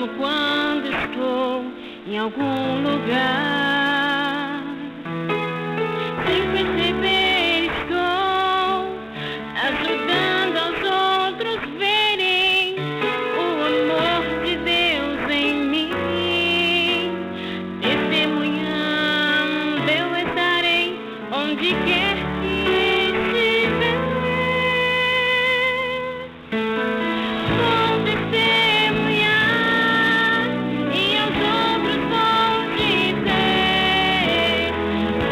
mesmo quando estou em algum lugar. Sem perceber, estou ajudando aos outros verem o amor de Deus em mim. Testemunhando, eu estarei onde quer que estiver. Vou testemunhar e aos outros vou dizer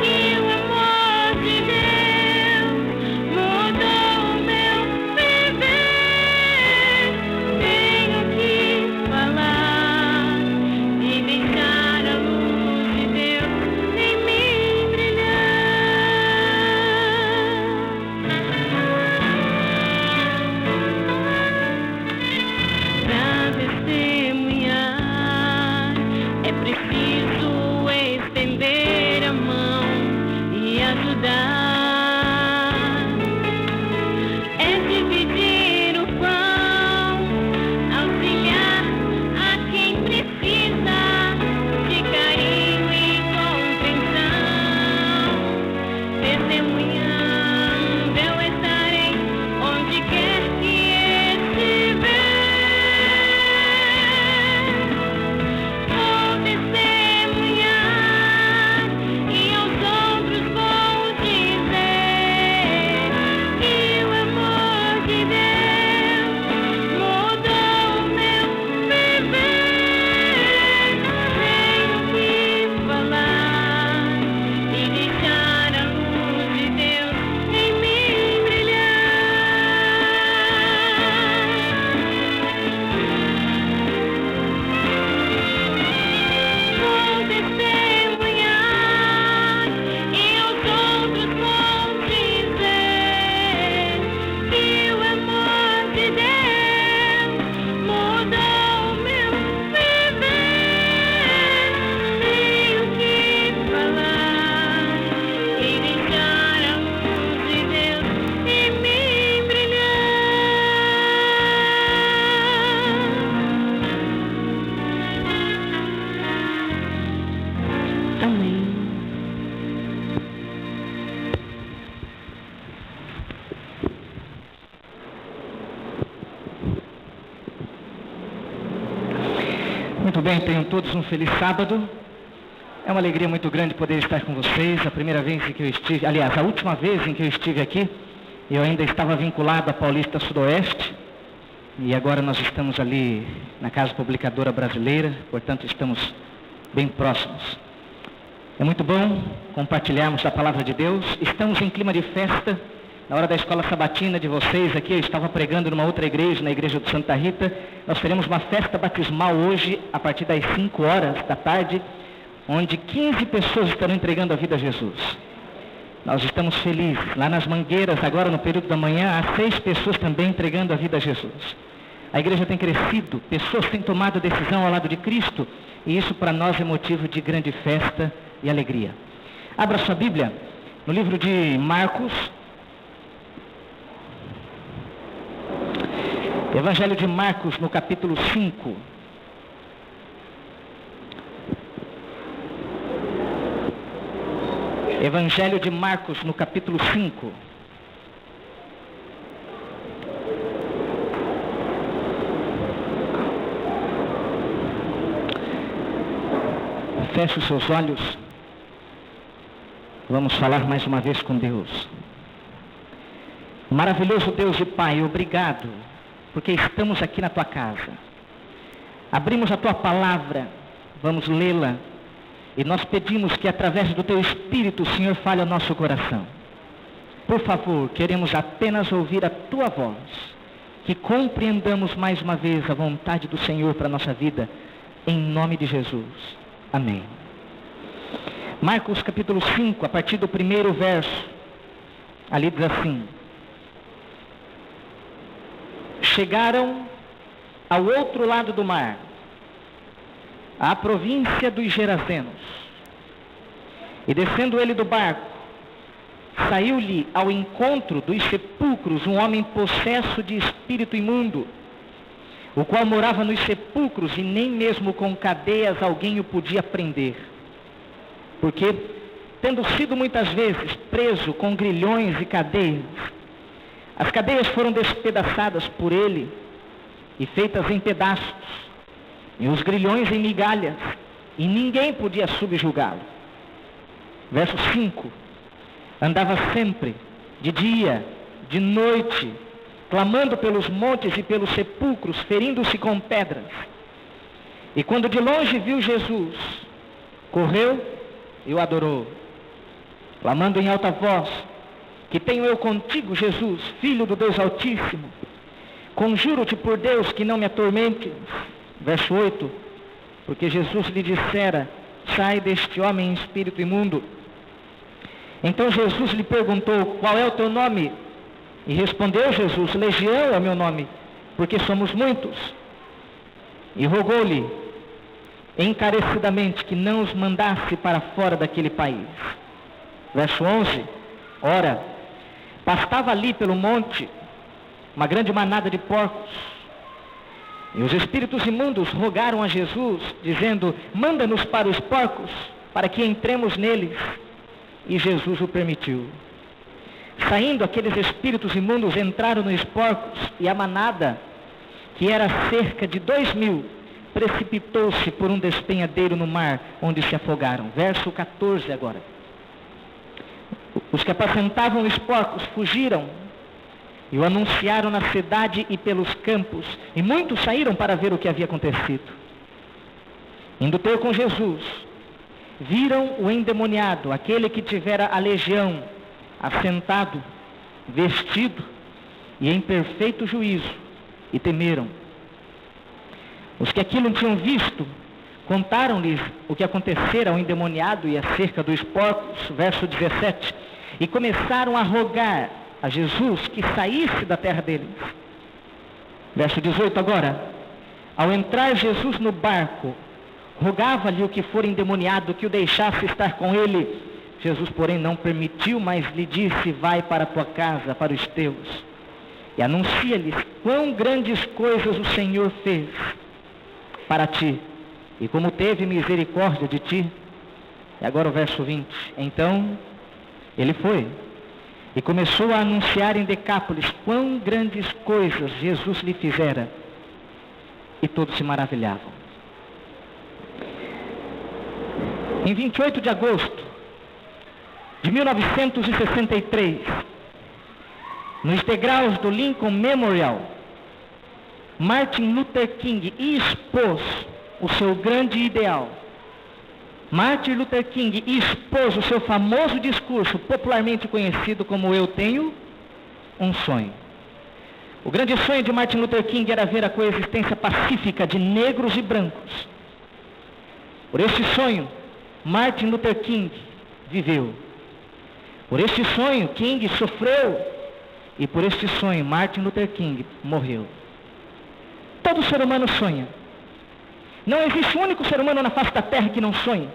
que o amor de Deus mudou o meu viver. Tenho que falar e deixar a luz de Deus em mim brilhar. Pra testemunhar é preciso estender a mão e ajudar. É dividir o pão, auxiliar a quem precisa de carinho e compreensão. Testemunhando, eu estarei onde quer que estiver. Vou testemunhar e aos outros vou dizer que o amor de Deus mudou o meu viver. Tenho que falar e deixar a luz de Deus em mim brilhar. Vou testemunhar e aos outros vou dizer que o amor de Deus mudou o meu viver. Tenho que falar e deixar a luz de Deus em mim brilhar. Amém. Muito bem, tenham todos um feliz sábado. É uma alegria muito grande poder estar com vocês. A primeira vez em que eu estive, aliás, a última vez em que eu estive aqui, eu ainda estava vinculado à Paulista Sudoeste. E agora nós estamos ali na Casa Publicadora Brasileira, portanto estamos bem próximos. É muito bom compartilharmos a palavra de Deus. Estamos em clima de festa. Na hora da escola sabatina de vocês aqui, eu estava pregando numa outra igreja, na igreja do Santa Rita. Nós teremos uma festa batismal hoje, a partir das 5 horas da tarde, onde 15 pessoas estarão entregando a vida a Jesus. Nós estamos felizes. Lá nas Mangueiras, agora no período da manhã, há 6 pessoas também entregando a vida a Jesus. A igreja tem crescido, pessoas têm tomado a decisão ao lado de Cristo, e isso para nós é motivo de grande festa e alegria. Abra sua Bíblia no livro de Marcos, Evangelho de Marcos, no capítulo 5. Evangelho de Marcos, no capítulo 5. Feche os seus olhos. Vamos falar mais uma vez com Deus. Maravilhoso Deus e Pai, obrigado, porque estamos aqui na Tua casa. Abrimos a Tua palavra, vamos lê-la, e nós pedimos que através do Teu Espírito o Senhor fale ao nosso coração. Por favor, queremos apenas ouvir a Tua voz, que compreendamos mais uma vez a vontade do Senhor para a nossa vida, em nome de Jesus. Amém. Marcos capítulo 5, a partir do primeiro verso, ali diz assim: chegaram ao outro lado do mar, à província dos Gerazenos, e descendo ele do barco, saiu-lhe ao encontro dos sepulcros um homem possesso de espírito imundo, o qual morava nos sepulcros, e nem mesmo com cadeias alguém o podia prender. Porque, tendo sido muitas vezes preso com grilhões e cadeias, as cadeias foram despedaçadas por ele e feitas em pedaços, e os grilhões em migalhas, e ninguém podia subjugá-lo. Verso 5. Andava sempre, de dia, de noite, clamando pelos montes e pelos sepulcros, ferindo-se com pedras. E quando de longe viu Jesus, correu e o adorou, clamando em alta voz: que tenho eu contigo, Jesus, Filho do Deus Altíssimo? Conjuro-te por Deus que não me atormente. Verso 8. Porque Jesus lhe dissera: sai deste homem espírito imundo. Então Jesus lhe perguntou: qual é o teu nome? E respondeu Jesus: Legião é o meu nome, porque somos muitos. E rogou-lhe encarecidamente que não os mandasse para fora daquele país. Verso 11. Ora, pastava ali pelo monte uma grande manada de porcos, e os espíritos imundos rogaram a Jesus, dizendo: manda-nos para os porcos, para que entremos neles. E Jesus o permitiu. Saindo aqueles espíritos imundos, entraram nos porcos, e a manada, que era cerca de 2.000, precipitou-se por um despenhadeiro no mar, onde se afogaram. Verso 14 agora. Os que apacentavam os porcos fugiram e o anunciaram na cidade e pelos campos, e muitos saíram para ver o que havia acontecido. Indo ter com Jesus, viram o endemoniado, aquele que tivera a legião, assentado, vestido e em perfeito juízo, e temeram. Os que aquilo tinham visto, contaram-lhes o que acontecera ao endemoniado e acerca dos porcos. Verso 17. E começaram a rogar a Jesus que saísse da terra deles. Verso 18 agora. Ao entrar Jesus no barco, rogava-lhe o que for endemoniado que o deixasse estar com ele. Jesus, porém, não permitiu, mas lhe disse: vai para a tua casa, para os teus, e anuncia-lhes quão grandes coisas o Senhor fez para ti, e como teve misericórdia de ti. E agora o verso 20. Então ele foi e começou a anunciar em Decápolis quão grandes coisas Jesus lhe fizera, e todos se maravilhavam. Em 28 de agosto de 1963, nos degraus do Lincoln Memorial, Martin Luther King expôs o seu grande ideal. Martin Luther King expôs o seu famoso discurso, popularmente conhecido como Eu Tenho um Sonho. O grande sonho de Martin Luther King era ver a coexistência pacífica de negros e brancos. Por este sonho, Martin Luther King viveu. Por este sonho, King sofreu. E por este sonho, Martin Luther King morreu. Todo ser humano sonha. Não existe um único ser humano na face da terra que não sonhe.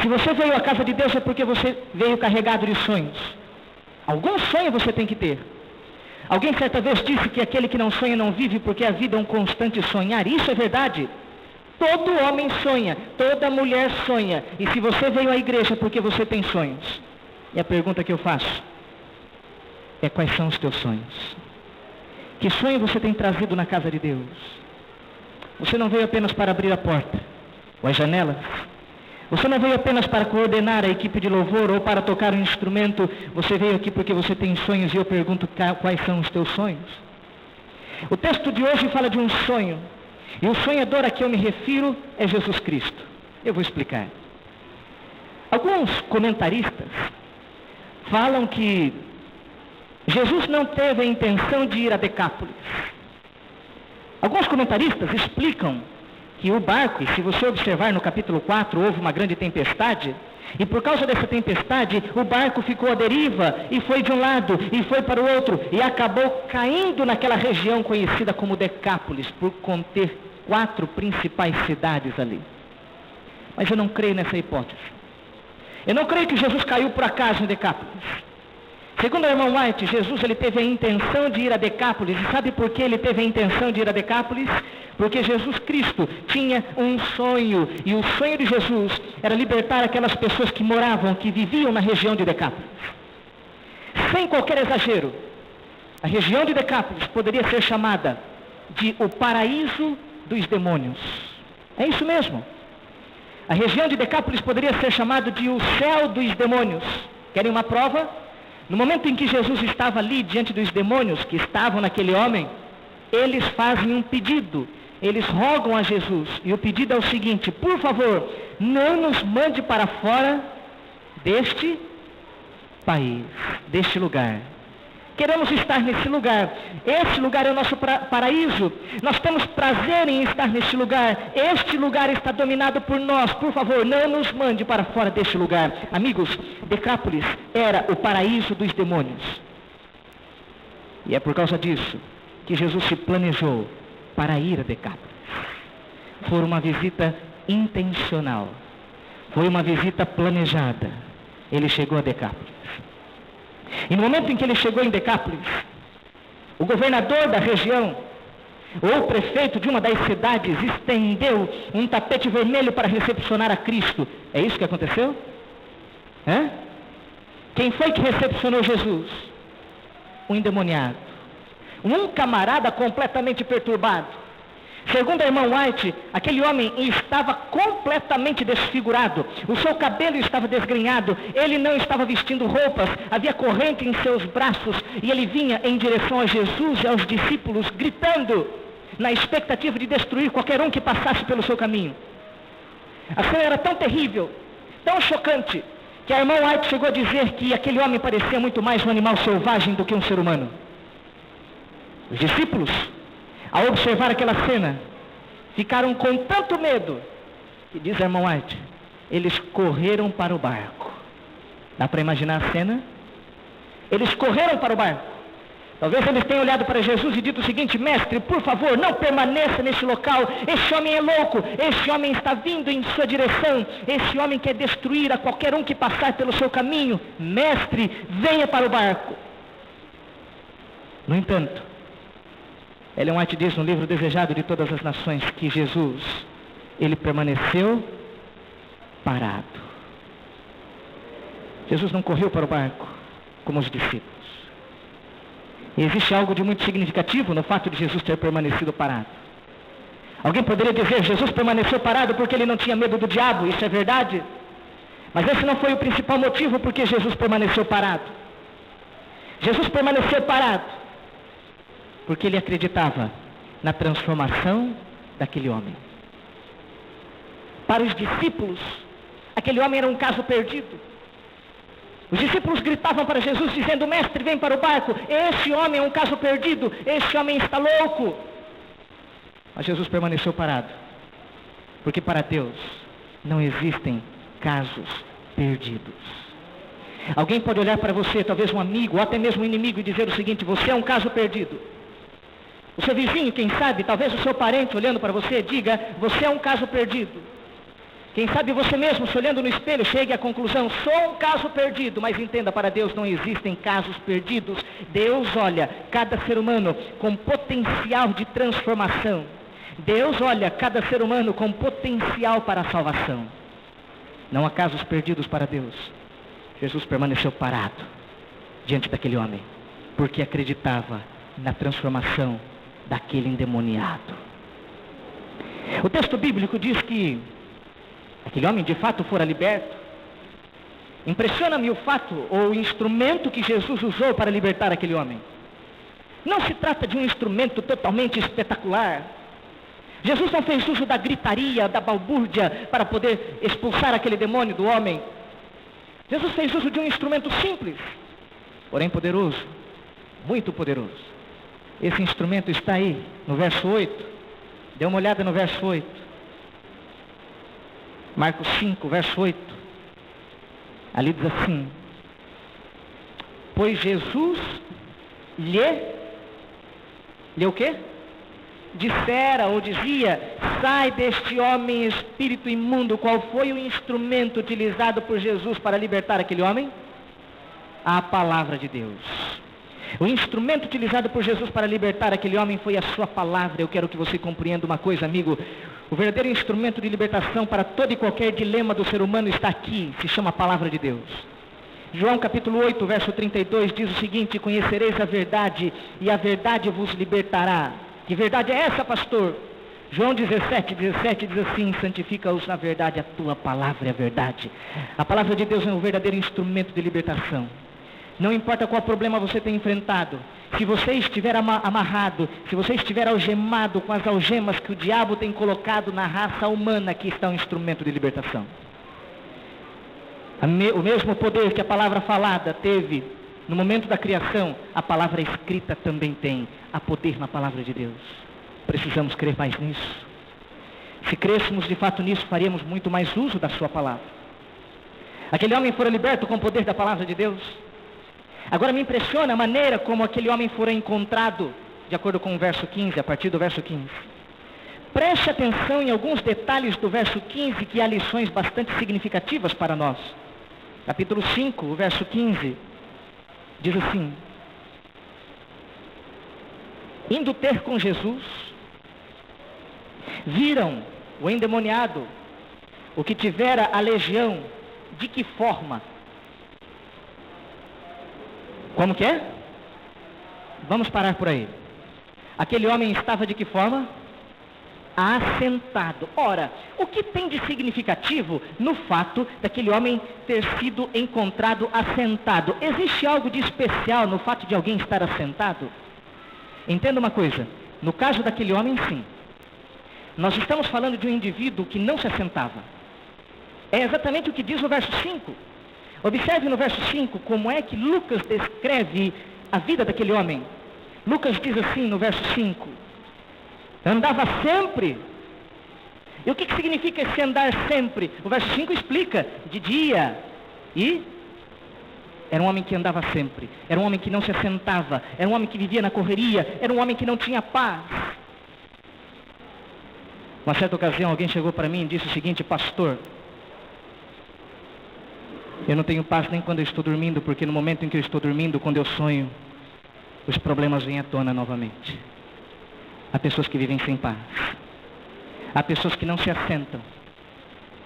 Se você veio à casa de Deus é porque você veio carregado de sonhos. Algum sonho você tem que ter. Alguém certa vez disse que aquele que não sonha não vive, porque a vida é um constante sonhar. Isso é verdade. Todo homem sonha, toda mulher sonha. E se você veio à igreja é porque você tem sonhos. E a pergunta que eu faço é: quais são os teus sonhos? Que sonho você tem trazido na casa de Deus? Você não veio apenas para abrir a porta ou as janelas. Você não veio apenas para coordenar a equipe de louvor ou para tocar um instrumento. Você veio aqui porque você tem sonhos, e eu pergunto: quais são os teus sonhos? O texto de hoje fala de um sonho, e o sonhador a que eu me refiro é Jesus Cristo. Eu vou explicar. Alguns comentaristas falam que Jesus não teve a intenção de ir a Decápolis. Alguns comentaristas explicam que o barco, e se você observar no capítulo 4, houve uma grande tempestade, e por causa dessa tempestade, o barco ficou à deriva, e foi de um lado, e foi para o outro, e acabou caindo naquela região conhecida como Decápolis, por conter 4 principais cidades ali. Mas eu não creio nessa hipótese. Eu não creio que Jesus caiu por acaso em Decápolis. Segundo a irmã White, Jesus ele teve a intenção de ir a Decápolis. E sabe por que ele teve a intenção de ir a Decápolis? Porque Jesus Cristo tinha um sonho. E o sonho de Jesus era libertar aquelas pessoas que moravam, que viviam na região de Decápolis. Sem qualquer exagero, a região de Decápolis poderia ser chamada de o paraíso dos demônios. É isso mesmo. A região de Decápolis poderia ser chamada de o céu dos demônios. Querem uma prova? No momento em que Jesus estava ali diante dos demônios que estavam naquele homem, eles fazem um pedido. Eles rogam a Jesus. E o pedido é o seguinte: por favor, não nos mande para fora deste país, deste lugar. Queremos estar nesse lugar. Este lugar é o nosso paraíso. Nós temos prazer em estar neste lugar. Este lugar está dominado por nós. Por favor, não nos mande para fora deste lugar. Amigos, Decápolis era o paraíso dos demônios. E é por causa disso que Jesus se planejou para ir a Decápolis. Foi uma visita intencional. Foi uma visita planejada. Ele chegou a Decápolis. E no momento em que ele chegou em Decápolis, o governador da região, ou o prefeito de uma das cidades, estendeu um tapete vermelho para recepcionar a Cristo. É isso que aconteceu? Quem foi que recepcionou Jesus? Um endemoniado. Um camarada completamente perturbado. Segundo a irmã White, aquele homem estava completamente desfigurado. O seu cabelo estava desgrenhado. Ele não estava vestindo roupas. Havia corrente em seus braços. E ele vinha em direção a Jesus e aos discípulos, gritando, na expectativa de destruir qualquer um que passasse pelo seu caminho. A cena era tão terrível, tão chocante, que a irmã White chegou a dizer que aquele homem parecia muito mais um animal selvagem do que um ser humano. Os discípulos, ao observar aquela cena, ficaram com tanto medo, que diz a irmã White, eles correram para o barco. Dá para imaginar a cena? Eles correram para o barco. Talvez eles tenham olhado para Jesus e dito o seguinte: mestre, por favor, não permaneça neste local. Este homem é louco, este homem está vindo em sua direção. Este homem quer destruir a qualquer um que passar pelo seu caminho. Mestre, venha para o barco. No entanto, Ellen White diz no livro Desejado de Todas as Nações que Jesus, ele permaneceu parado. Jesus não correu para o barco como os discípulos. E existe algo de muito significativo no fato de Jesus ter permanecido parado. Alguém poderia dizer: Jesus permaneceu parado porque ele não tinha medo do diabo. Isso é verdade. Mas esse não foi o principal motivo porque Jesus permaneceu parado. Jesus permaneceu parado porque ele acreditava na transformação daquele homem. Para os discípulos, aquele homem era um caso perdido. Os discípulos gritavam para Jesus dizendo: mestre, vem para o barco, este homem é um caso perdido, este homem está louco. Mas Jesus permaneceu parado, porque para Deus não existem casos perdidos. Alguém pode olhar para você, talvez um amigo, ou até mesmo um inimigo, e dizer o seguinte: você é um caso perdido. O seu vizinho, quem sabe, talvez o seu parente olhando para você diga: você é um caso perdido. Quem sabe você mesmo, se olhando no espelho, chegue à conclusão: sou um caso perdido. Mas entenda, para Deus não existem casos perdidos. Deus olha cada ser humano com potencial de transformação. Deus olha cada ser humano com potencial para a salvação. Não há casos perdidos para Deus. Jesus permaneceu parado diante daquele homem, porque acreditava na transformação daquele endemoniado. O texto bíblico diz que aquele homem de fato fora liberto. Impressiona-me o fato, ou o instrumento que Jesus usou para libertar aquele homem. Não se trata de um instrumento totalmente espetacular. Jesus não fez uso da gritaria, da balbúrdia para poder expulsar aquele demônio do homem. Jesus fez uso de um instrumento simples, porém poderoso, muito poderoso. Esse instrumento está aí, no verso 8. Dê uma olhada no verso 8. Marcos 5, verso 8. Ali diz assim: pois Jesus lhe o quê? Dissera ou dizia: sai deste homem, espírito imundo. Qual foi o instrumento utilizado por Jesus para libertar aquele homem? a palavra de Deus. O instrumento utilizado por Jesus para libertar aquele homem foi a sua palavra. Eu quero que você compreenda uma coisa, amigo. O verdadeiro instrumento de libertação para todo e qualquer dilema do ser humano está aqui, se chama a palavra de Deus. João capítulo 8, verso 32 diz o seguinte: conhecereis a verdade e a verdade vos libertará. Que verdade é essa, pastor? João 17 diz assim: santifica-os na verdade, a tua palavra é a verdade. A palavra de Deus é o verdadeiro instrumento de libertação. Não importa qual problema você tem enfrentado, se você estiver amarrado, se você estiver algemado com as algemas que o diabo tem colocado na raça humana, aqui está um instrumento de libertação. O mesmo poder que a palavra falada teve no momento da criação, a palavra escrita também tem. Há poder na palavra de Deus. Precisamos crer mais nisso. Se crêssemos de fato nisso, faríamos muito mais uso da sua palavra. Aquele homem fora liberto com o poder da palavra de Deus. Agora me impressiona a maneira como aquele homem fora encontrado, de acordo com o verso 15, a partir do verso 15. Preste atenção em alguns detalhes do verso 15, que há lições bastante significativas para nós. Capítulo 5, o verso 15, diz assim: indo ter com Jesus, viram o endemoniado, o que tivera a legião. De que forma? Como que é? Vamos parar por aí. Aquele homem estava de que forma? Assentado. Ora, o que tem de significativo no fato daquele homem ter sido encontrado assentado? Existe algo de especial no fato de alguém estar assentado? Entenda uma coisa, no caso daquele homem, sim. Nós estamos falando de um indivíduo que não se assentava. É exatamente o que diz o verso 5. Observe no verso 5 como é que Lucas descreve a vida daquele homem. Lucas diz assim no verso 5: andava sempre. E o que significa esse andar sempre? O verso 5 explica: de dia. E era um homem que andava sempre. Era um homem que não se assentava. Era um homem que vivia na correria. Era um homem que não tinha paz. Uma certa ocasião alguém chegou para mim e disse o seguinte: pastor, eu não tenho paz nem quando eu estou dormindo, porque no momento em que eu estou dormindo, quando eu sonho, os problemas vêm à tona novamente. Há pessoas que vivem sem paz. Há pessoas que não se assentam.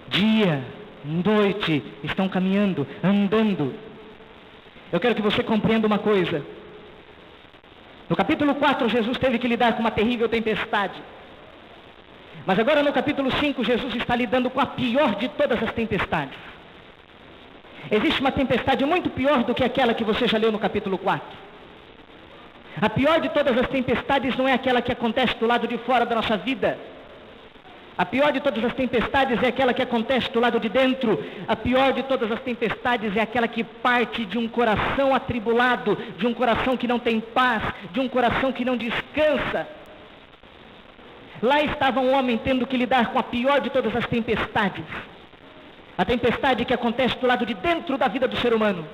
Dia, noite, estão caminhando, andando. Eu quero que você compreenda uma coisa. No capítulo 4, Jesus teve que lidar com uma terrível tempestade. Mas agora no capítulo 5, Jesus está lidando com a pior de todas as tempestades. Existe uma tempestade muito pior do que aquela que você já leu no capítulo 4. A pior de todas as tempestades não é aquela que acontece do lado de fora da nossa vida. A pior de todas as tempestades é aquela que acontece do lado de dentro. A pior de todas as tempestades é aquela que parte de um coração atribulado, de um coração que não tem paz, de um coração que não descansa. Lá estava um homem tendo que lidar com a pior de todas as tempestades. A tempestade que acontece do lado de dentro da vida do ser humano.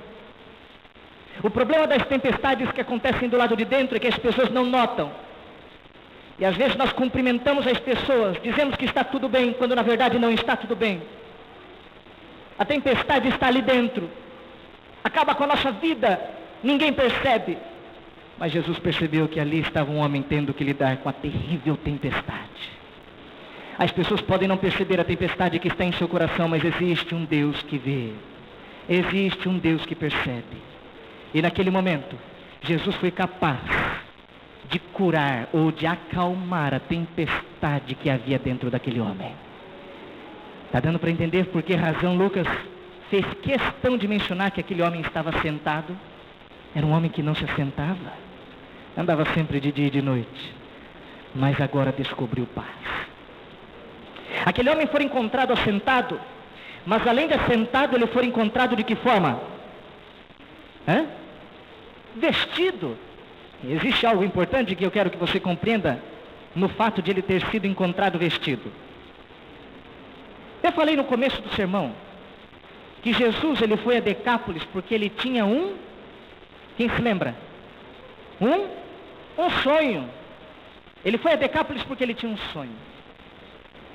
O problema das tempestades que acontecem do lado de dentro é que as pessoas não notam. E às vezes nós cumprimentamos as pessoas, dizemos que está tudo bem, quando na verdade não está tudo bem. A tempestade está ali dentro. Acaba com a nossa vida, ninguém percebe. Mas Jesus percebeu que ali estava um homem tendo que lidar com a terrível tempestade. As pessoas podem não perceber a tempestade que está em seu coração, mas existe um Deus que vê. Existe um Deus que percebe. E naquele momento, Jesus foi capaz de curar ou de acalmar a tempestade que havia dentro daquele homem. Está dando para entender por que razão Lucas fez questão de mencionar que aquele homem estava sentado? Era um homem que não se assentava. Andava sempre de dia e de noite. Mas agora descobriu paz. Aquele homem foi encontrado assentado, mas além de assentado, ele foi encontrado de que forma? Vestido. E existe algo importante que eu quero que você compreenda no fato de ele ter sido encontrado vestido. Eu falei no começo do sermão que Jesus ele foi a Decápolis porque ele tinha quem se lembra? Um sonho. Ele foi a Decápolis porque ele tinha um sonho.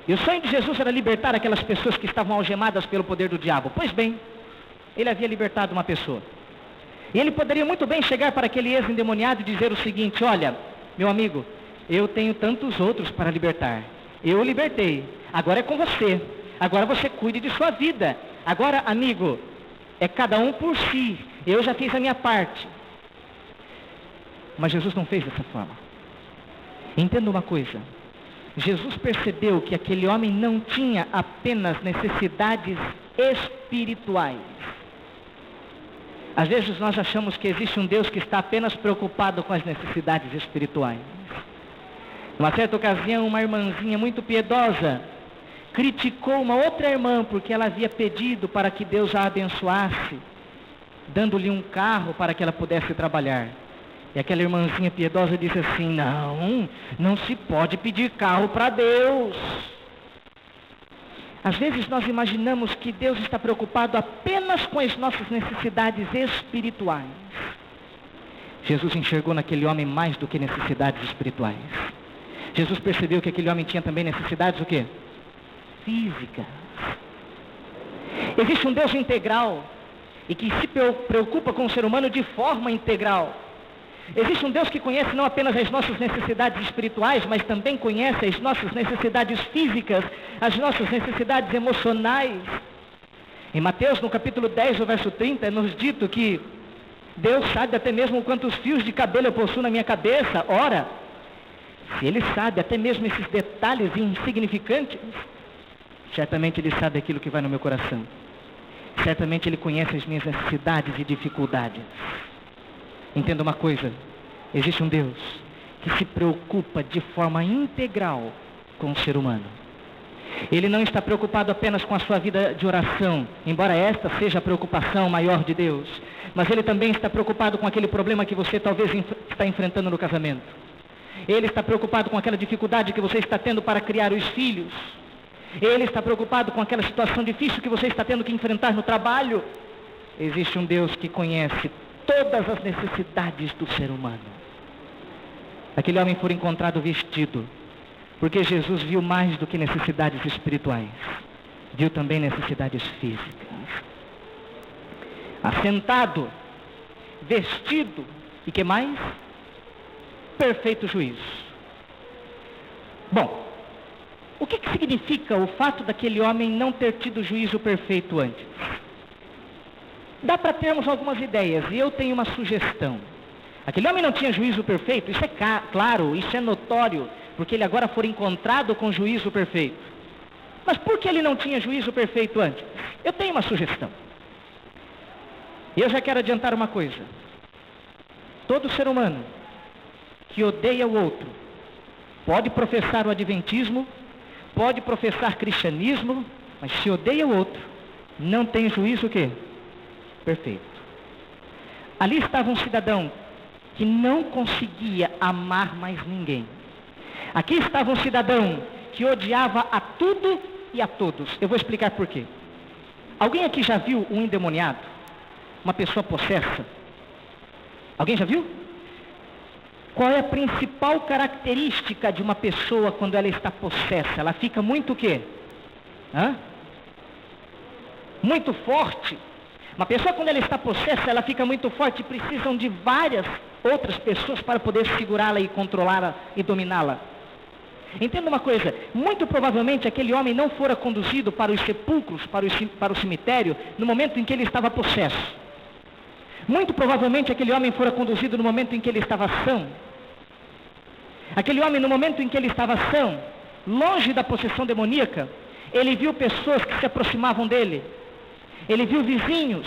E o sonho de Jesus era libertar aquelas pessoas que estavam algemadas pelo poder do diabo. Pois bem, ele havia libertado uma pessoa. E ele poderia muito bem chegar para aquele ex-endemoniado e dizer o seguinte: olha, meu amigo, eu tenho tantos outros para libertar. Eu o libertei. Agora é com você. Agora você cuide de sua vida. Agora, amigo, é cada um por si. Eu já fiz a minha parte. Mas Jesus não fez dessa forma. Entenda uma coisa. Jesus percebeu que aquele homem não tinha apenas necessidades espirituais. Às vezes nós achamos que existe um Deus que está apenas preocupado com as necessidades espirituais. Numa certa ocasião, uma irmãzinha muito piedosa criticou uma outra irmã porque ela havia pedido para que Deus a abençoasse, dando-lhe um carro para que ela pudesse trabalhar. E aquela irmãzinha piedosa disse assim: não se pode pedir carro para Deus. Às vezes nós imaginamos que Deus está preocupado apenas com as nossas necessidades espirituais. Jesus enxergou naquele homem mais do que necessidades espirituais. Jesus percebeu que aquele homem tinha também necessidades o quê? Físicas. Existe um Deus integral e que se preocupa com o ser humano de forma integral. Existe um Deus que conhece não apenas as nossas necessidades espirituais, mas também conhece as nossas necessidades físicas, as nossas necessidades emocionais. Em Mateus, no capítulo 10, o verso 30, é nos dito que Deus sabe até mesmo quantos fios de cabelo eu possuo na minha cabeça. Ora, se Ele sabe até mesmo esses detalhes insignificantes, certamente Ele sabe aquilo que vai no meu coração. Certamente Ele conhece as minhas necessidades e dificuldades. Entenda uma coisa, existe um Deus que se preocupa de forma integral com o ser humano. Ele não está preocupado apenas com a sua vida de oração, embora esta seja a preocupação maior de Deus, mas Ele também está preocupado com aquele problema que você talvez está enfrentando no casamento. Ele está preocupado com aquela dificuldade que você está tendo para criar os filhos. Ele está preocupado com aquela situação difícil que você está tendo que enfrentar no trabalho. Existe um Deus que conhece todas as necessidades do ser humano. Aquele homem foi encontrado vestido, porque Jesus viu mais do que necessidades espirituais, viu também necessidades físicas. Assentado, vestido, e que mais? Perfeito juízo. Bom, o que significa o fato daquele homem não ter tido juízo perfeito antes? Dá para termos algumas ideias, e eu tenho uma sugestão. Aquele homem não tinha juízo perfeito, isso é claro, isso é notório, porque ele agora foi encontrado com juízo perfeito. Mas por que ele não tinha juízo perfeito antes? Eu tenho uma sugestão. Eu já quero adiantar uma coisa. Todo ser humano que odeia o outro pode professar o adventismo, pode professar cristianismo, mas se odeia o outro, não tem juízo o quê? Perfeito. Ali estava um cidadão que não conseguia amar mais ninguém. Aqui estava um cidadão que odiava a tudo e a todos. Eu vou explicar por quê. Alguém aqui já viu um endemoniado? Uma pessoa possessa? Alguém já viu? Qual é a principal característica de uma pessoa quando ela está possessa? Ela fica muito o quê? Muito forte. Uma pessoa quando ela está possessa, ela fica muito forte e precisam de várias outras pessoas para poder segurá-la e controlá-la e dominá-la. Entenda uma coisa, muito provavelmente aquele homem não fora conduzido para os sepulcros, para o cemitério, no momento em que ele estava possesso. Muito provavelmente aquele homem fora conduzido no momento em que ele estava são. Aquele homem, no momento em que ele estava são, longe da possessão demoníaca, ele viu pessoas que se aproximavam dele. Ele viu vizinhos,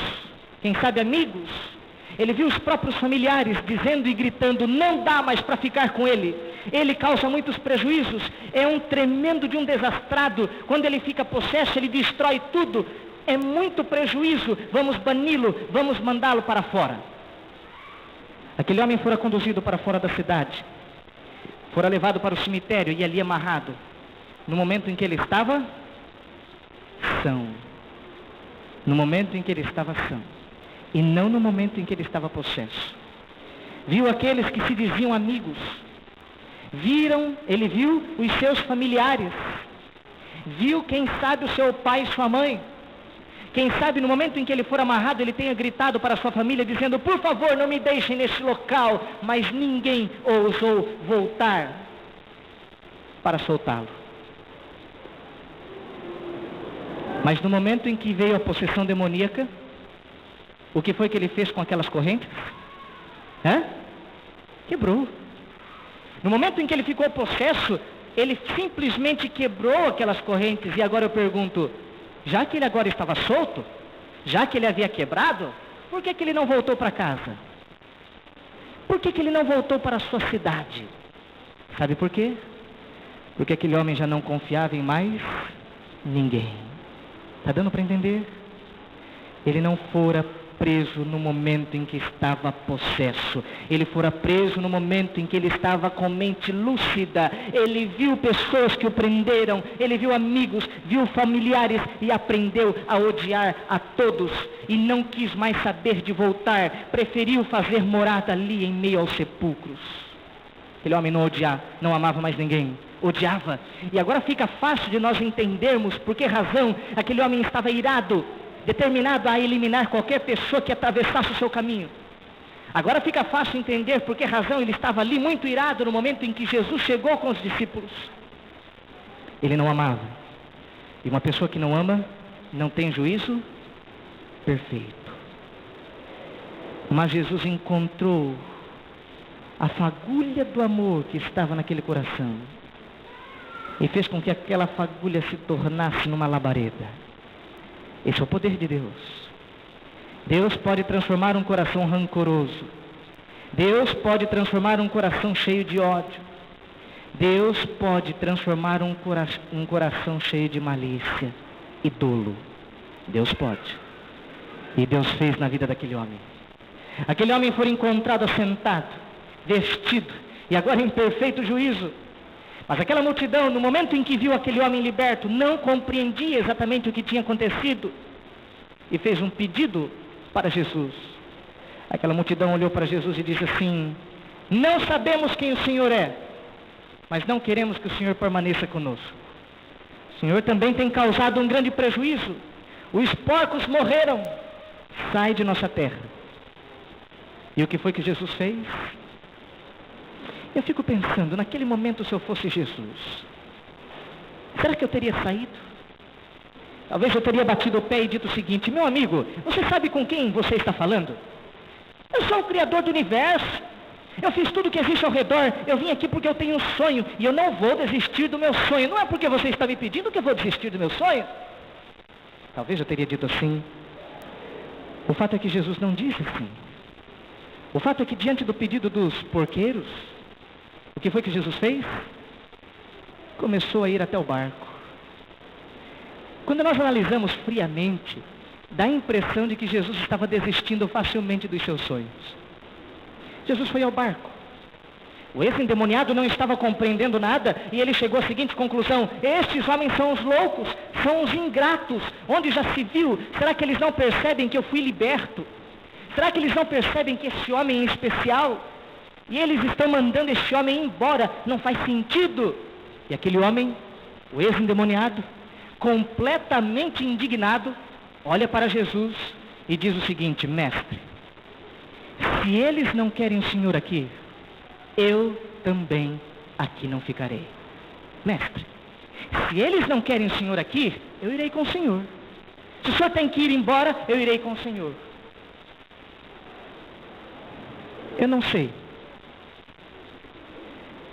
quem sabe amigos. Ele viu os próprios familiares dizendo e gritando: não dá mais para ficar com ele. Ele causa muitos prejuízos, é um tremendo de um desastrado. Quando ele fica possesso, ele destrói tudo. É muito prejuízo, vamos bani-lo, vamos mandá-lo para fora. Aquele homem fora conduzido para fora da cidade, fora levado para o cemitério e ali amarrado, no momento em que ele estava são. No momento em que ele estava são, e não no momento em que ele estava possesso. Viu aqueles que se diziam amigos, ele viu os seus familiares, viu quem sabe o seu pai e sua mãe, Quem sabe no momento em que ele for amarrado, ele tenha gritado para sua família, dizendo: por favor, não me deixem neste local. Mas ninguém ousou voltar para soltá-lo. Mas no momento em que veio a possessão demoníaca, o que foi que ele fez com aquelas correntes? Quebrou. No momento em que ele ficou possesso, ele simplesmente quebrou aquelas correntes. E agora eu pergunto, já que ele agora estava solto, já que ele havia quebrado, por que ele não voltou para casa? Por que ele não voltou para a sua cidade? Sabe por quê? Porque aquele homem já não confiava em mais ninguém. Está dando para entender? Ele não fora preso no momento em que estava possesso. Ele fora preso no momento em que ele estava com mente lúcida. Ele viu pessoas que o prenderam, ele viu amigos, viu familiares e aprendeu a odiar a todos. E não quis mais saber de voltar, preferiu fazer morada ali em meio aos sepulcros. Aquele homem não amava mais ninguém, odiava. E agora fica fácil de nós entendermos por que razão aquele homem estava irado, determinado a eliminar qualquer pessoa que atravessasse o seu caminho. Agora fica fácil entender por que razão ele estava ali muito irado no momento em que Jesus chegou com os discípulos. Ele não amava. E uma pessoa que não ama, não tem juízo perfeito. Mas Jesus encontrou a fagulha do amor que estava naquele coração e fez com que aquela fagulha se tornasse numa labareda. Esse é o poder de Deus. Deus pode transformar um coração rancoroso. Deus pode transformar um coração cheio de ódio. Deus pode transformar um coração cheio de malícia e dolo. Deus pode. E Deus fez na vida daquele homem. Aquele homem foi encontrado assentado, vestido, e agora em perfeito juízo. Mas aquela multidão, no momento em que viu aquele homem liberto, não compreendia exatamente o que tinha acontecido e fez um pedido para Jesus. Aquela multidão olhou para Jesus e disse assim: não sabemos quem o Senhor é, mas não queremos que o Senhor permaneça conosco. O Senhor também tem causado um grande prejuízo. Os porcos morreram. Sai de nossa terra. E o que foi que Jesus fez? Eu fico pensando, naquele momento, se eu fosse Jesus, será que eu teria saído? Talvez eu teria batido o pé e dito o seguinte: meu amigo, você sabe com quem você está falando? Eu sou o Criador do universo. Eu fiz tudo que existe ao redor. Eu vim aqui porque eu tenho um sonho e eu não vou desistir do meu sonho. Não é porque você está me pedindo que eu vou desistir do meu sonho. Talvez eu teria dito assim. O fato é que Jesus não disse assim. O fato é que diante do pedido dos porqueiros, o que foi que Jesus fez? Começou a ir até o barco. Quando nós analisamos friamente, dá a impressão de que Jesus estava desistindo facilmente dos seus sonhos. Jesus foi ao barco. O ex-endemoniado não estava compreendendo nada e ele chegou à seguinte conclusão: estes homens são os loucos, são os ingratos. Onde já se viu? Será que eles não percebem que eu fui liberto? Será que eles não percebem que esse homem é especial? E eles estão mandando este homem embora, não faz sentido. E aquele homem, o ex-endemoniado, completamente indignado, olha para Jesus e diz o seguinte: mestre, se eles não querem o Senhor aqui, eu também aqui não ficarei. Mestre, se eles não querem o Senhor aqui, eu irei com o Senhor. Se o Senhor tem que ir embora, eu irei com o Senhor. Eu não sei.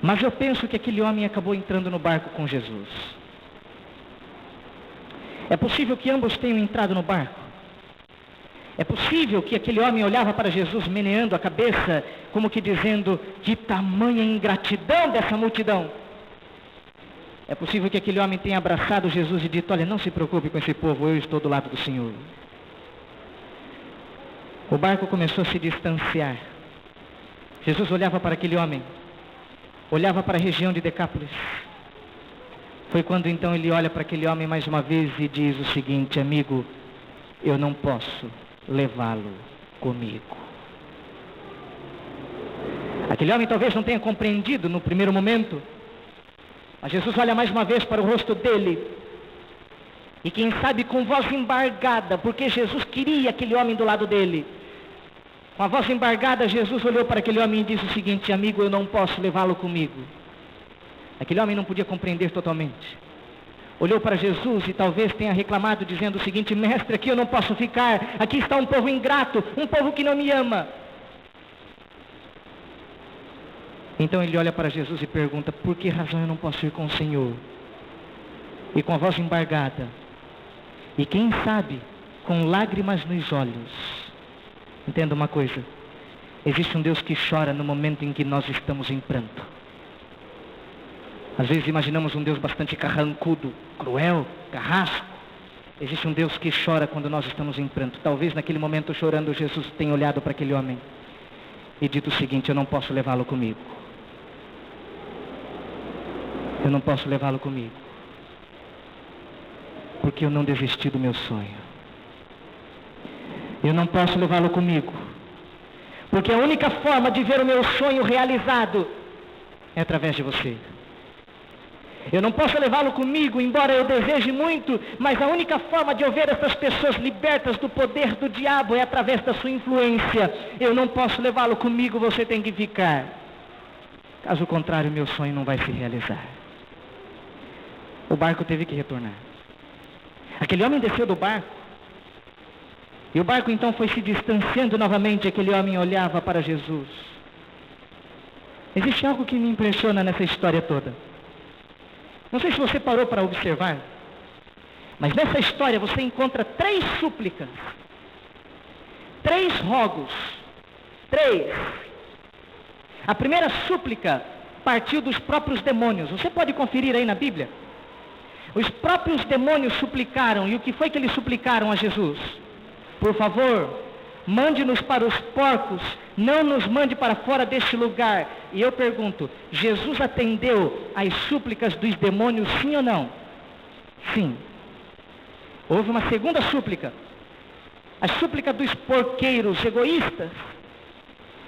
Mas eu penso que aquele homem acabou entrando no barco com Jesus. É possível que ambos tenham entrado no barco. É possível que aquele homem olhava para Jesus meneando a cabeça, como que dizendo: que tamanha ingratidão dessa multidão. É possível que aquele homem tenha abraçado Jesus e dito: olha, não se preocupe com esse povo, eu estou do lado do Senhor. O barco começou a se distanciar. Jesus olhava para aquele homem, olhava para a região de Decápolis. Foi quando então ele olha para aquele homem mais uma vez e diz o seguinte: amigo, eu não posso levá-lo comigo. Aquele homem talvez não tenha compreendido no primeiro momento, mas Jesus olha mais uma vez para o rosto dele E quem sabe com voz embargada, porque Jesus queria aquele homem do lado dele. Com a voz embargada, Jesus olhou para aquele homem e disse o seguinte: amigo, eu não posso levá-lo comigo. Aquele homem não podia compreender totalmente. Olhou para Jesus e talvez tenha reclamado, dizendo o seguinte: mestre, aqui eu não posso ficar, aqui está um povo ingrato, um povo que não me ama. Então ele olha para Jesus e pergunta: por que razão eu não posso ir com o Senhor? E com a voz embargada, e quem sabe, com lágrimas nos olhos. Entenda uma coisa: existe um Deus que chora no momento em que nós estamos em pranto. Às vezes imaginamos um Deus bastante carrancudo, cruel, carrasco. Existe um Deus que chora quando nós estamos em pranto. Talvez naquele momento chorando, Jesus tenha olhado para aquele homem e dito o seguinte: eu não posso levá-lo comigo. Eu não posso levá-lo comigo, porque eu não desisti do meu sonho. Eu não posso levá-lo comigo, porque a única forma de ver o meu sonho realizado é através de você. Eu não posso levá-lo comigo, embora eu deseje muito, mas a única forma de eu ver essas pessoas libertas do poder do diabo é através da sua influência. Eu não posso levá-lo comigo, você tem que ficar. Caso contrário, meu sonho não vai se realizar. O barco teve que retornar. Aquele homem desceu do barco, e o barco então foi se distanciando novamente. Aquele homem olhava para Jesus. Existe algo que me impressiona nessa história toda. Não sei se você parou para observar, mas nessa história você encontra 3 súplicas, 3 rogos, 3. A primeira súplica partiu dos próprios demônios. Você pode conferir aí na Bíblia. Os próprios demônios suplicaram. E o que foi que eles suplicaram a Jesus? Por favor, mande-nos para os porcos, não nos mande para fora deste lugar. E eu pergunto, Jesus atendeu às súplicas dos demônios, sim ou não? Sim. Houve uma segunda súplica, a súplica dos porqueiros egoístas.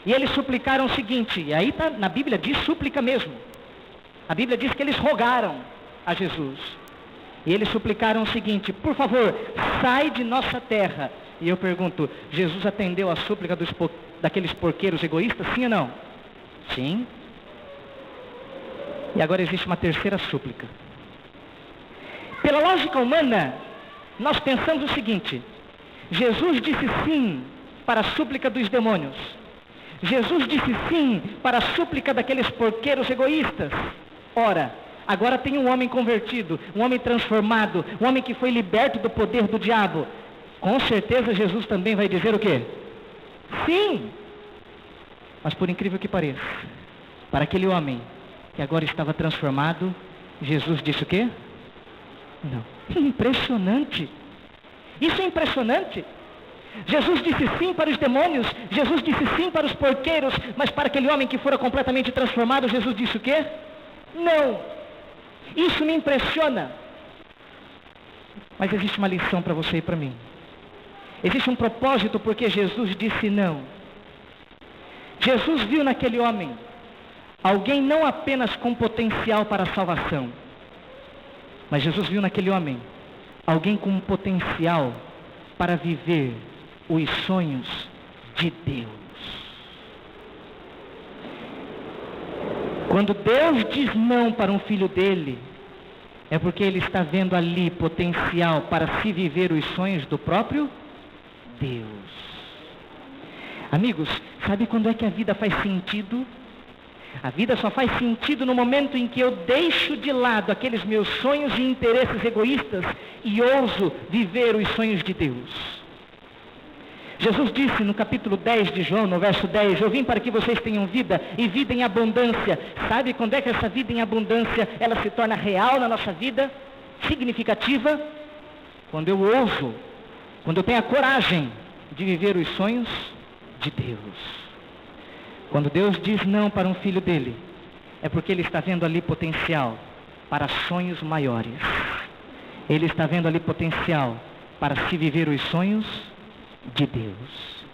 E eles suplicaram o seguinte, e aí tá, na Bíblia diz súplica mesmo. A Bíblia diz que eles rogaram a Jesus. E eles suplicaram o seguinte: por favor, sai de nossa terra. E eu pergunto, Jesus atendeu a súplica daqueles porqueiros egoístas, sim ou não? Sim. E agora existe uma terceira súplica. Pela lógica humana, nós pensamos o seguinte: Jesus disse sim para a súplica dos demônios. Jesus disse sim para a súplica daqueles porqueiros egoístas. Ora, agora tem um homem convertido, um homem transformado, um homem que foi liberto do poder do diabo. Com certeza Jesus também vai dizer o quê? Sim! Mas por incrível que pareça, para aquele homem que agora estava transformado, Jesus disse o quê? Não. Impressionante! Isso é impressionante! Jesus disse sim para os demônios, Jesus disse sim para os porqueiros, mas para aquele homem que fora completamente transformado, Jesus disse o quê? Não! Isso me impressiona! Mas existe uma lição para você e para mim. Existe um propósito porque Jesus disse não. Jesus viu naquele homem alguém não apenas com potencial para a salvação, mas Jesus viu naquele homem alguém com um potencial para viver os sonhos de Deus. Quando Deus diz não para um filho dele, é porque ele está vendo ali potencial para se viver os sonhos do próprio Deus. Amigos, sabe quando é que a vida faz sentido? A vida só faz sentido no momento em que eu deixo de lado aqueles meus sonhos e interesses egoístas e ouso viver os sonhos de Deus. Jesus disse no capítulo 10 de João, no verso 10, eu vim para que vocês tenham vida e vida em abundância. Sabe quando é que essa vida em abundância, ela se torna real na nossa vida? Significativa? Quando eu ouso, quando eu tenho a coragem de viver os sonhos de Deus. Quando Deus diz não para um filho dele, é porque ele está vendo ali potencial para sonhos maiores. Ele está vendo ali potencial para se viver os sonhos de Deus.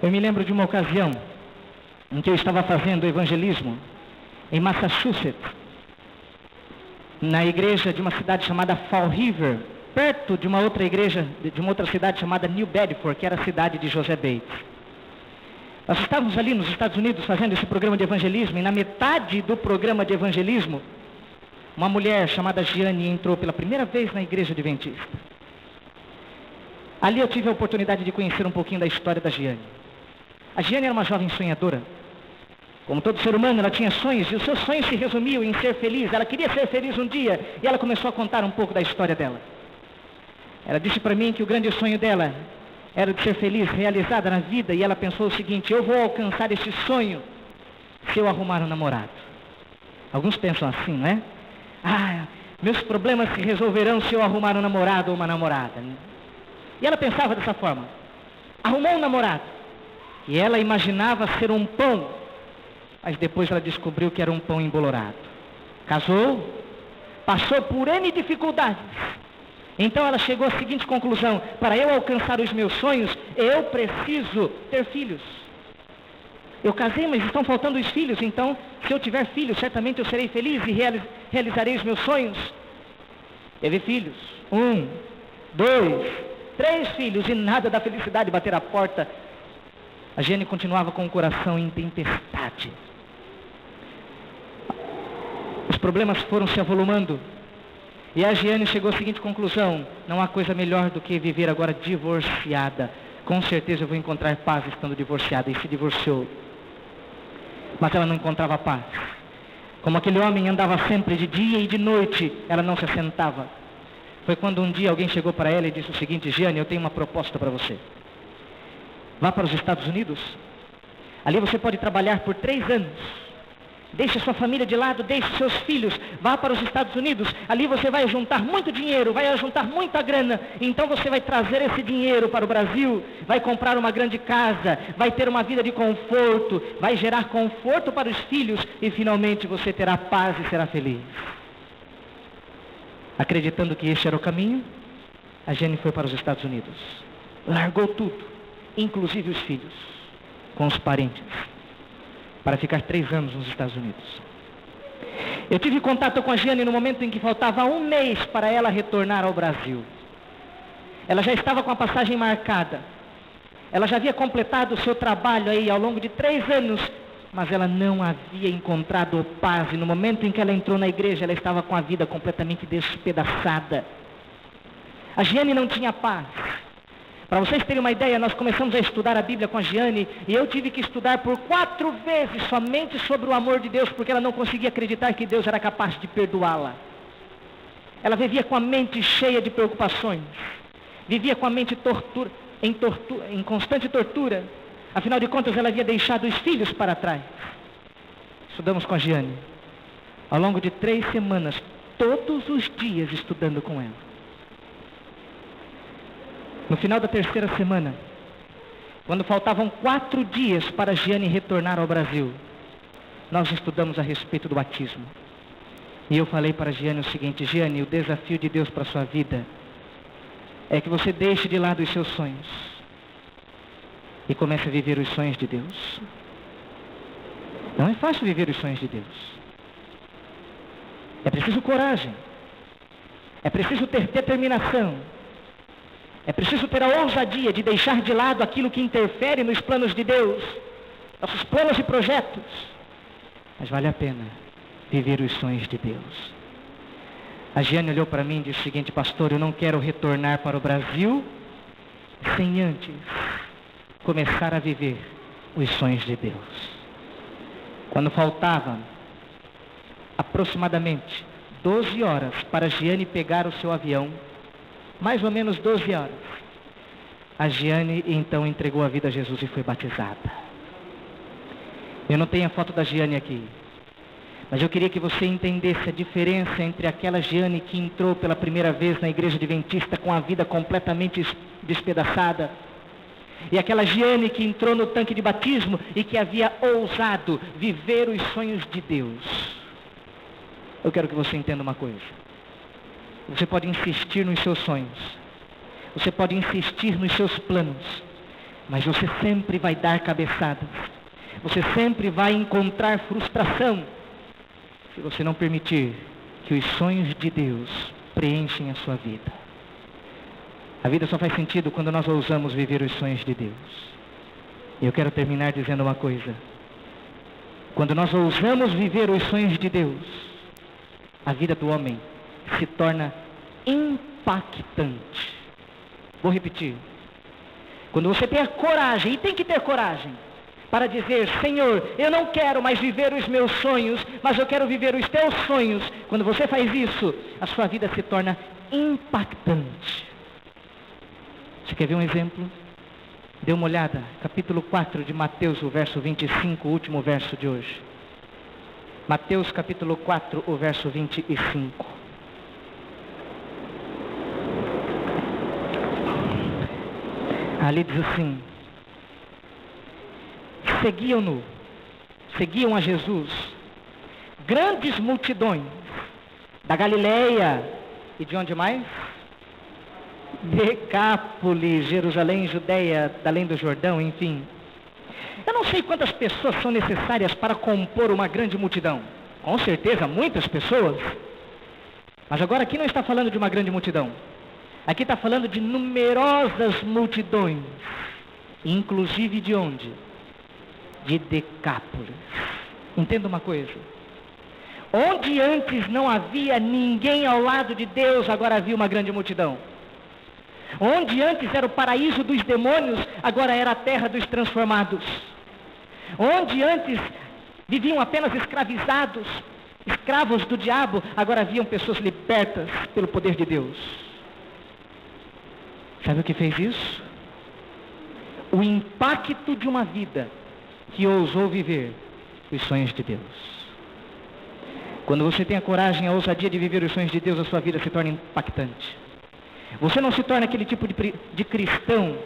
Eu me lembro de uma ocasião em que eu estava fazendo evangelismo em Massachusetts. na igreja de uma cidade chamada Fall River, perto de uma outra igreja, de uma outra cidade chamada New Bedford, que era a cidade de José Bates. Nós estávamos ali nos Estados Unidos fazendo esse programa de evangelismo, e na metade do programa de evangelismo, uma mulher chamada Giane entrou pela primeira vez na igreja adventista. Ali eu tive a oportunidade de conhecer um pouquinho da história da Giane. A Giane era uma jovem sonhadora. Como todo ser humano, ela tinha sonhos, e os seus sonhos se resumiam em ser feliz. Ela queria ser feliz um dia, e ela começou a contar um pouco da história dela. Ela disse para mim que o grande sonho dela era de ser feliz, realizada na vida, e ela pensou o seguinte: eu vou alcançar esse sonho se eu arrumar um namorado. Alguns pensam assim, não é? Meus problemas se resolverão se eu arrumar um namorado ou uma namorada. E ela pensava dessa forma. Arrumou um namorado, e ela imaginava ser um pão, mas depois ela descobriu que era um pão embolorado. Casou, passou por N dificuldades. Então ela chegou à seguinte conclusão: para eu alcançar os meus sonhos, eu preciso ter filhos. Eu casei, mas estão faltando os filhos, então se eu tiver filhos, certamente eu serei feliz e realizarei os meus sonhos. Teve filhos, 1, 2, 3 filhos, e nada da felicidade bater a porta. A Giane continuava com o coração em tempestade. Os problemas foram se avolumando. E a Giane chegou à seguinte conclusão: não há coisa melhor do que viver agora divorciada. Com certeza eu vou encontrar paz estando divorciada. E se divorciou. Mas ela não encontrava paz. Como aquele homem andava sempre de dia e de noite, ela não se assentava. Foi quando um dia alguém chegou para ela e disse o seguinte: Giane, eu tenho uma proposta para você. Vá para os Estados Unidos. Ali você pode trabalhar por 3 anos. Deixe sua família de lado, deixe seus filhos, vá para os Estados Unidos. Ali você vai juntar muito dinheiro, vai juntar muita grana. Então você vai trazer esse dinheiro para o Brasil, vai comprar uma grande casa, vai ter uma vida de conforto, vai gerar conforto para os filhos, e finalmente você terá paz e será feliz. Acreditando que este era o caminho, a Giane foi para os Estados Unidos. Largou tudo, inclusive os filhos, com os parentes, para ficar 3 anos nos Estados Unidos. Eu tive contato com a Giane no momento em que faltava 1 mês para ela retornar ao Brasil. Ela já estava com a passagem marcada. Ela já havia completado o seu trabalho aí ao longo de 3 anos, mas ela não havia encontrado paz. E no momento em que ela entrou na igreja, ela estava com a vida completamente despedaçada. A Giane não tinha paz. Para vocês terem uma ideia, nós começamos a estudar a Bíblia com a Giane, e eu tive que estudar por 4 vezes somente sobre o amor de Deus, porque ela não conseguia acreditar que Deus era capaz de perdoá-la. Ela vivia com a mente cheia de preocupações, vivia com a mente em constante tortura. Afinal de contas, ela havia deixado os filhos para trás. Estudamos com a Giane ao longo de 3 semanas, todos os dias estudando com ela. No final da 3ª semana, quando faltavam 4 dias para a Giane retornar ao Brasil, nós estudamos a respeito do batismo. E eu falei para a Giane o seguinte: Giane, o desafio de Deus para a sua vida é que você deixe de lado os seus sonhos e comece a viver os sonhos de Deus. Não é fácil viver os sonhos de Deus. É preciso coragem. É preciso ter determinação. É preciso ter a ousadia de deixar de lado aquilo que interfere nos planos de Deus, nossos planos e projetos. Mas vale a pena viver os sonhos de Deus. A Giane olhou para mim e disse o seguinte: pastor, eu não quero retornar para o Brasil sem antes começar a viver os sonhos de Deus. Quando faltavam aproximadamente 12 horas para a Giane pegar o seu avião, mais ou menos 12 horas, a Giane então entregou a vida a Jesus e foi batizada. Eu não tenho a foto da Giane aqui, mas eu queria que você entendesse a diferença entre aquela Giane que entrou pela primeira vez na igreja adventista com a vida completamente despedaçada, e aquela Giane que entrou no tanque de batismo e que havia ousado viver os sonhos de Deus. Eu quero que você entenda uma coisa. Você pode insistir nos seus sonhos, você pode insistir nos seus planos, mas você sempre vai dar cabeçadas, você sempre vai encontrar frustração, se você não permitir que os sonhos de Deus preenchem a sua vida. A vida só faz sentido quando nós ousamos viver os sonhos de Deus. E eu quero terminar dizendo uma coisa. Quando nós ousamos viver os sonhos de Deus, a vida do homem se torna impactante. Vou repetir. Quando você tem a coragem, e tem que ter coragem, para dizer: Senhor, eu não quero mais viver os meus sonhos, mas eu quero viver os teus sonhos. Quando você faz isso, a sua vida se torna impactante. Você quer ver um exemplo? Dê uma olhada, capítulo 4 de Mateus, o verso 25, o último verso de hoje. Mateus capítulo 4, o verso 25. Ali diz assim: seguiam a Jesus grandes multidões da Galileia e de onde mais? Decápolis, Jerusalém, Judeia, além do Jordão, enfim. Eu não sei quantas pessoas são necessárias para compor uma grande multidão. Com certeza, muitas pessoas. Mas agora aqui não está falando de uma grande multidão. Aqui está falando de numerosas multidões. Inclusive de onde? De Decápolis. Entenda uma coisa. Onde antes não havia ninguém ao lado de Deus, agora havia uma grande multidão. Onde antes era o paraíso dos demônios, agora era a terra dos transformados. Onde antes viviam apenas escravizados, escravos do diabo, agora haviam pessoas libertas pelo poder de Deus. Sabe o que fez isso? O impacto de uma vida que ousou viver os sonhos de Deus. Quando você tem a coragem, a ousadia de viver os sonhos de Deus, a sua vida se torna impactante. Você não se torna aquele tipo de cristão,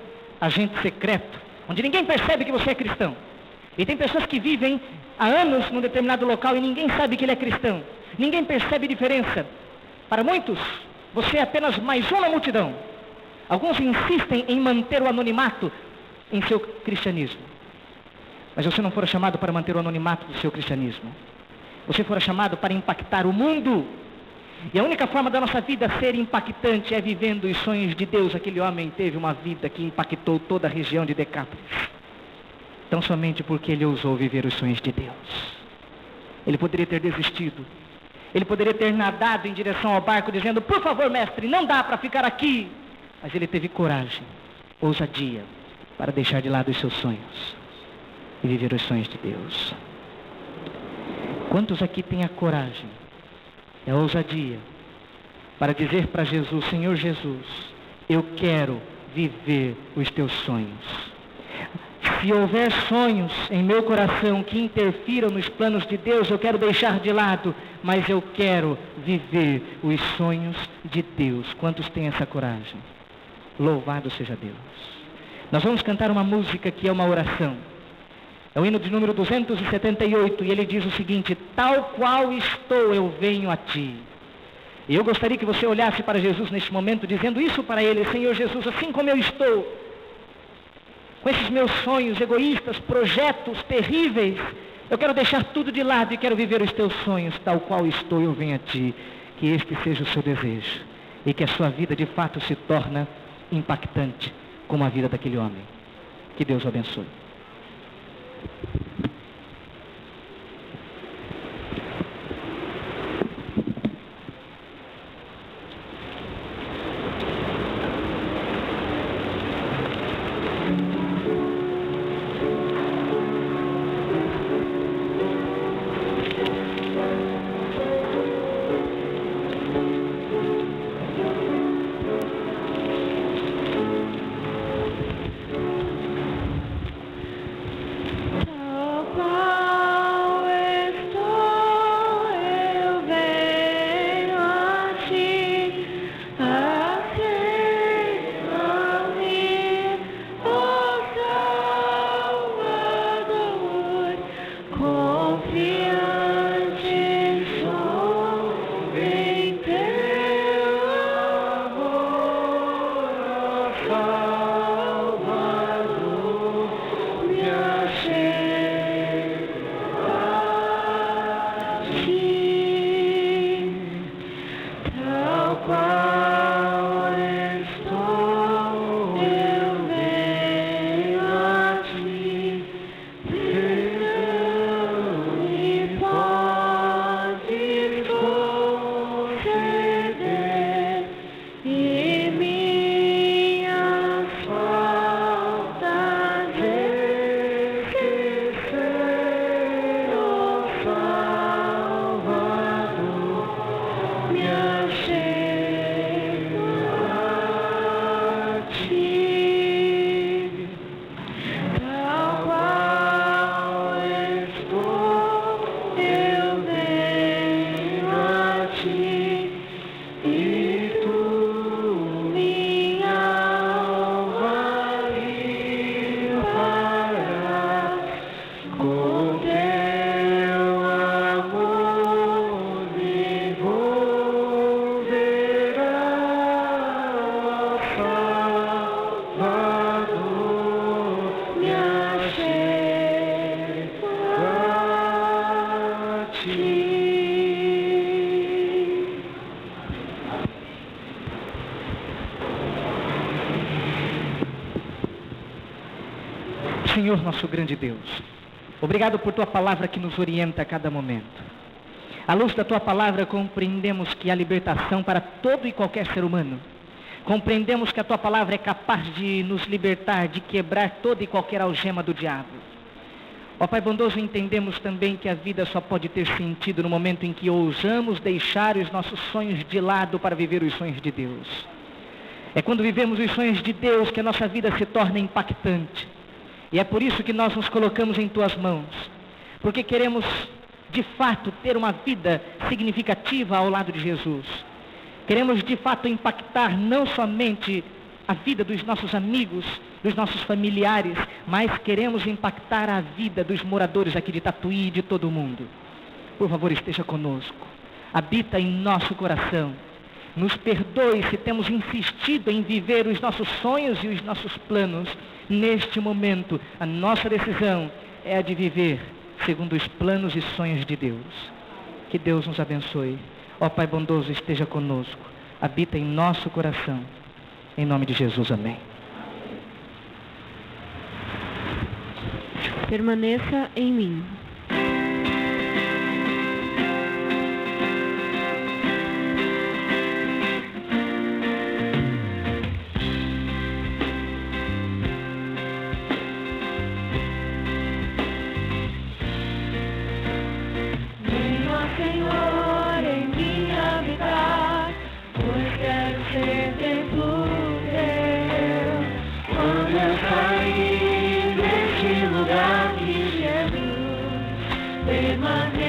agente secreto, onde ninguém percebe que você é cristão. E tem pessoas que vivem há anos num determinado local e ninguém sabe que ele é cristão. Ninguém percebe diferença. Para muitos, você é apenas mais uma multidão. Alguns insistem em manter o anonimato em seu cristianismo. Mas você não fora chamado para manter o anonimato do seu cristianismo. Você fora chamado para impactar o mundo. E a única forma da nossa vida ser impactante é vivendo os sonhos de Deus. Aquele homem teve uma vida que impactou toda a região de Decápolis. Tão somente porque ele ousou viver os sonhos de Deus. Ele poderia ter desistido. Ele poderia ter nadado em direção ao barco dizendo: por favor, mestre, não dá para ficar aqui. Mas ele teve coragem, ousadia, para deixar de lado os seus sonhos e viver os sonhos de Deus. Quantos aqui têm a coragem, é a ousadia, para dizer para Jesus: Senhor Jesus, eu quero viver os teus sonhos. Se houver sonhos em meu coração que interfiram nos planos de Deus, eu quero deixar de lado, mas eu quero viver os sonhos de Deus. Quantos têm essa coragem? Louvado seja Deus. Nós vamos cantar uma música que é uma oração. É o hino de número 278, e ele diz o seguinte: tal qual estou, eu venho a ti. E eu gostaria que você olhasse para Jesus neste momento, dizendo isso para ele: Senhor Jesus, assim como eu estou, com esses meus sonhos egoístas, projetos terríveis, eu quero deixar tudo de lado e quero viver os teus sonhos. Tal qual estou, eu venho a ti. Que este seja o seu desejo, e que a sua vida de fato se torne impactante, como a vida daquele homem. Que Deus o abençoe. Senhor, nosso grande Deus, obrigado por Tua palavra que nos orienta a cada momento. À luz da Tua palavra, compreendemos que há libertação para todo e qualquer ser humano. Compreendemos que a Tua palavra é capaz de nos libertar, de quebrar toda e qualquer algema do diabo. Ó Pai bondoso, entendemos também que a vida só pode ter sentido no momento em que ousamos deixar os nossos sonhos de lado para viver os sonhos de Deus. É quando vivemos os sonhos de Deus que a nossa vida se torna impactante. E é por isso que nós nos colocamos em Tuas mãos. Porque queremos, de fato, ter uma vida significativa ao lado de Jesus. Queremos, de fato, impactar não somente a vida dos nossos amigos, dos nossos familiares, mas queremos impactar a vida dos moradores aqui de Tatuí e de todo o mundo. Por favor, esteja conosco. Habita em nosso coração. Nos perdoe se temos insistido em viver os nossos sonhos e os nossos planos. Neste momento, a nossa decisão é a de viver segundo os planos e sonhos de Deus. Que Deus nos abençoe. Ó Pai bondoso, esteja conosco. Habita em nosso coração. Em nome de Jesus, amém. Permaneça em mim. Venha, Senhor, em mim habitar, pois quero ser templo teu. Quando eu sair deste lugar que Jesus permanece.